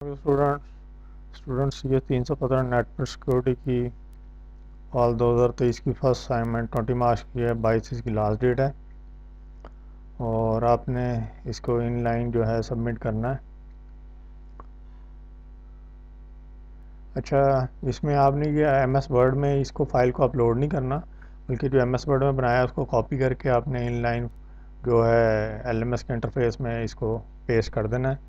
Students ये 315 network security की fall 2023 की फर्स्ट असाइनमेंट 20 मार्च की है, 22 इसकी लास्ट डेट है और आपने इसको इनलाइन जो है सबमिट करना है। अच्छा, इसमें आपने ये एमएस वर्ड में इसको फाइल को अपलोड नहीं करना, बल्कि जो एमएस वर्ड में बनाया है उसको कॉपी करके आपने इनलाइन जो है एलएमएस के इंटरफेस में इसको पेस्ट कर देना है।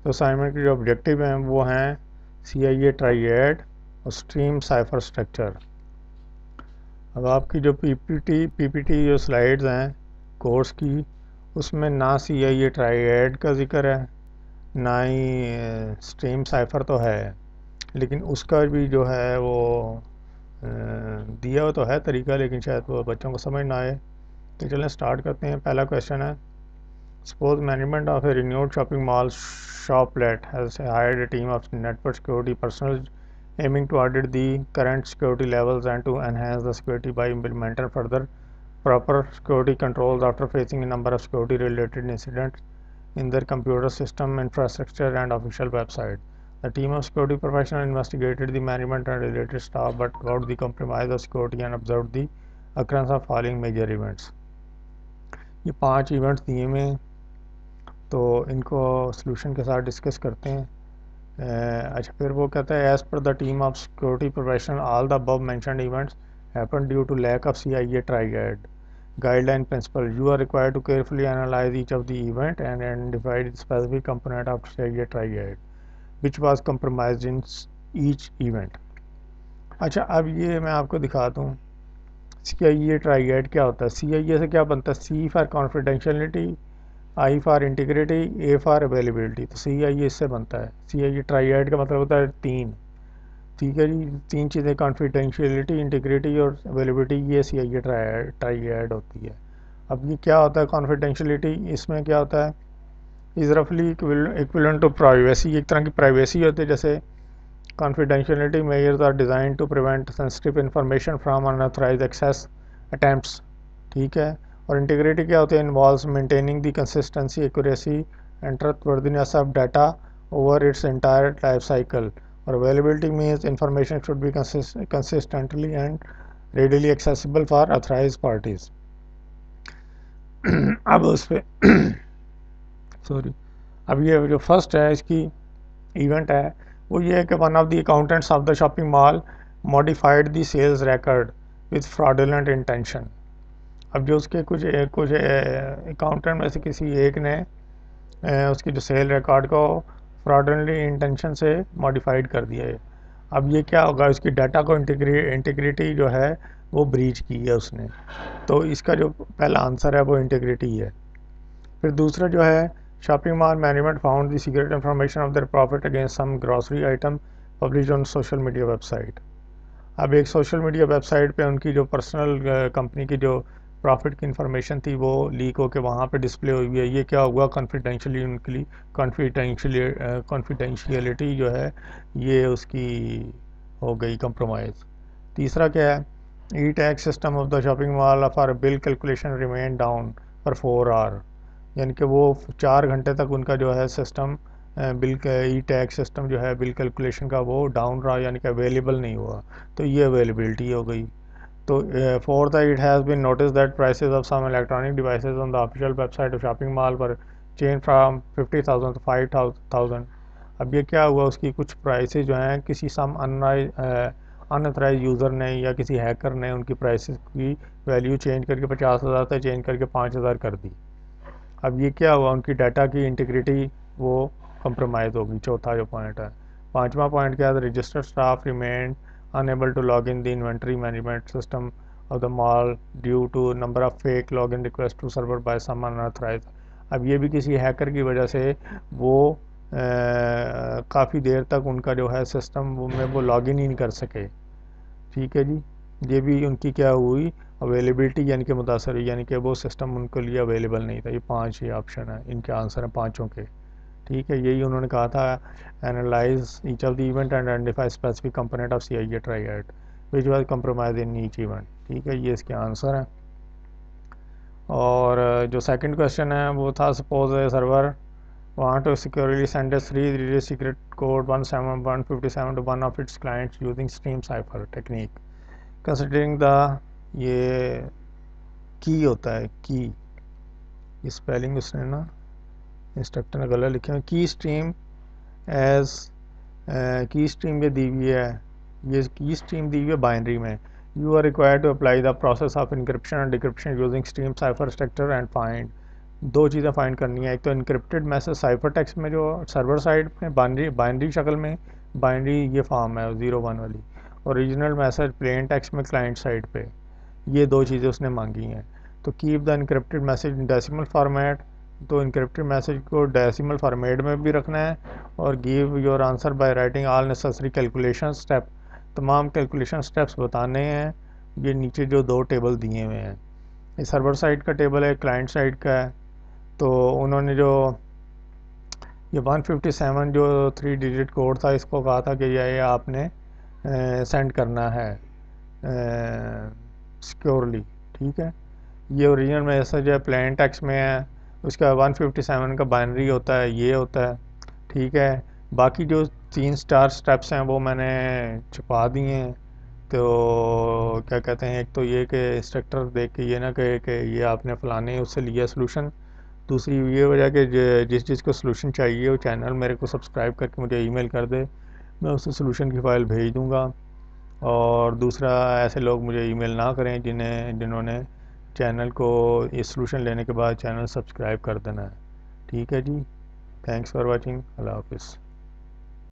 तो असाइनमेंट के जो ऑब्जेक्टिव हैं वो हैं CIA ट्राइएड और स्ट्रीम साइफर स्ट्रक्चर। अब आपकी जो पीपीटी जो स्लाइड्स हैं कोर्स की, उसमें ना CIA ट्राइएड का जिक्र है, ना ही स्ट्रीम साइफर तो है, लेकिन उसका भी जो है वो दिया हुआ तो है तरीका, लेकिन शायद वो बच्चों को समझ ना आए। तो चलें स्टार्ट करते हैं। पहला क्वेश्चन है, suppose management of a renewed shopping mall shoplet has hired a team of network security personnel aiming to audit the current security levels and to enhance the security by implementing further proper security controls after facing a number of security related incidents in their computer system, infrastructure and official website. The team of security professionals investigated the management and related staff but got the compromise of security and observed the occurrence of following major events. ये 5 events दिए हुए हैं, तो इनको solution के साथ discuss करते हैं। अच्छा, फिर वो कहता है as per the team of security professional all the above mentioned events happen due to lack of CIA triad guideline principle. You are required to carefully analyze each of the event and identify the specific component of CIA triad which was compromised in each event. अच्छा, अब ये मैं आपको दिखाता हूँ CIA triad क्या होता है। CIA से क्या बनता है? C for confidentiality, I for integrity, A for availability. तो CIA इससे बनता है। CIA ट्राइएड का मतलब होता है 3। ठीक है जी, 3 चीज़ें कॉन्फिडेंशियलिटी, इंटीग्रिटी और अवेलेबिलिटी, ये CIA ट्राइएड होती है। अब ये क्या होता है कॉन्फिडेंशियलिटी? इसमें क्या होता है, इज़ रफली इक्विवेलेंट टू प्राइवेसी। एक तरह की प्राइवेसी होती है। जैसे confidentiality measures are designed to prevent sensitive information from unauthorised access attempts. ठीक है। और इंटीग्रिटी क्या होती है? Involves maintaining the consistency, accuracy and trustworthiness of data over its entire life cycle. और availability means information should be consistently and readily accessible for authorise parties. अब उस पर सॉरी, अब ये जो फर्स्ट है इसकी इवेंट है वो ये है कि one of the accountants of the shopping mall modified the sales record with fraudulent intention. अब जो उसके कुछ अकाउंटेंट में से किसी एक ने उसकी जो सेल रिकॉर्ड को फ्रॉडुलेंटली इंटेंशन से मॉडिफाइड कर दिया है। अब ये क्या होगा, उसकी डाटा को इंटीग्रिटी जो है वो ब्रीच की है उसने। तो इसका जो पहला आंसर है वो इंटीग्रिटी है। फिर दूसरा जो है, shopping mall management found the secret information of their profit against some grocery item publish on social media website. अब एक सोशल मीडिया वेबसाइट पे उनकी जो पर्सनल कंपनी की जो प्रॉफिट की इंफॉर्मेशन थी वो लीक होकर वहाँ पे डिस्प्ले हुई है। ये क्या हुआ, कॉन्फिडेंशियली उनकी कॉन्फिडेंशियलिटी जो है ये उसकी हो गई कंप्रोमाइज़। तीसरा क्या है, e tax system of the shopping mall for bill calculation remain down for 4 hour. यानी कि वो 4 घंटे तक उनका जो है system bill e tax system जो है बिल कैलकुलेशन का वो डाउन रहा, यानी कि अवेलेबल नहीं हुआ। तो ये अवेलेबिलिटी हो गई। तो फोर्थ है, it has been notice that prices of some electronic devices on the official website of shopping mall पर चेंज फ्राम 50,000 to 5,000। अब ये क्या हुआ, उसकी कुछ प्राइसेस जो हैं किसी सम अनऑथराइज यूज़र ने या किसी हैकर ने उनकी प्राइसेस की वैल्यू चेंज करके 50,000 से चेंज करके 5,000 कर दी। अब ये क्या हुआ, उनकी डाटा की इंटीग्रिटी वो कंप्रोमाइज़ होगी। चौथा जो पॉइंट है। पांचवा पॉइंट क्या है, registered staff remain unable to log in the inventory management system of the mall due to number of fake log in request to server by some unauthorized. अब ये भी किसी हैकर की वजह से वो काफ़ी देर तक उनका जो है सिस्टम में वो लॉग इन ही नहीं कर सके। ठीक है जी, ये भी उनकी क्या हुई, अवेलेबिलिटी यानी कि मुतासर हुई, यानी कि वो सिस्टम उनके लिए अवेलेबल नहीं था। ये 5 ही ऑप्शन है, इनके आंसर हैं पाँचों के। ठीक है, यही उन्होंने कहा था, analyse each of the event and identify specific component of CIA triad which was compromise in each event. ठीक है, ये इसके आंसर हैं। और जो सेकंड क्वेश्चन है वो था, suppose A server want to securely send a 3-digit secret code 157 to one of its clients using stream cipher technique. Considering the ये की होता है की, ये स्पेलिंग उसने ना इंस्ट्रक्टर ने गलत लिखे हैं। की स्ट्रीम एज की स्ट्रीम ये दी हुई है, ये की स्ट्रीम दी हुई है बाइनरी में। You are required to apply the process of encryption and decryption using stream cipher structure and find. दो चीज़ें फाइंड करनी है, एक तो इनक्रिप्टेड मैसेज साइफर टेक्स्ट में जो सर्वर साइड में बाइनरी शक्ल में, बाइनरी ये फॉर्म है 01 वाली, ओरिजिनल मैसेज प्लेन टेक्स्ट में क्लाइंट साइड पे। ये दो चीज़ें उसने मांगी हैं। तो keep the encrypted message in decimal format, तो इनक्रिप्टेड मैसेज को डेसिमल फॉर्मेट में भी रखना है। और give your answer by writing all necessary calculation step, तमाम कैलकुलेशन स्टेप्स बताने हैं। ये नीचे जो दो टेबल दिए हुए हैं, ये सर्वर साइड का टेबल है, क्लाइंट साइड का है। तो उन्होंने जो ये 157 जो 3 डिजिट कोड था, इसको कहा था कि ये आपने सेंड करना है सिक्योरली, ठीक है। ये ओरिजिनल मैसेज है, प्लेन टेक्स्ट में है, उसका 157 का बाइनरी होता है, ये होता है, ठीक है। बाकी जो 3 स्टार स्टेप्स हैं वो मैंने छुपा दिए हैं। तो क्या कहते हैं, एक तो ये कि इंस्ट्रक्टर देख के ये ना कहे कि ये आपने फ़लाने उससे लिया सोल्यूशन। दूसरी ये वजह कि जिस चीज़ को सोल्यूशन चाहिए वो चैनल मेरे को सब्सक्राइब करके मुझे ईमेल कर दे, मैं उसे सोल्यूशन की फ़ाइल भेज दूँगा। और दूसरा, ऐसे लोग मुझे ईमेल ना करें जिन्होंने चैनल को इस सोल्यूशन लेने के बाद चैनल सब्सक्राइब कर देना है, ठीक है जी। थैंक्स फॉर वाचिंग, अल्लाह हाफिज़।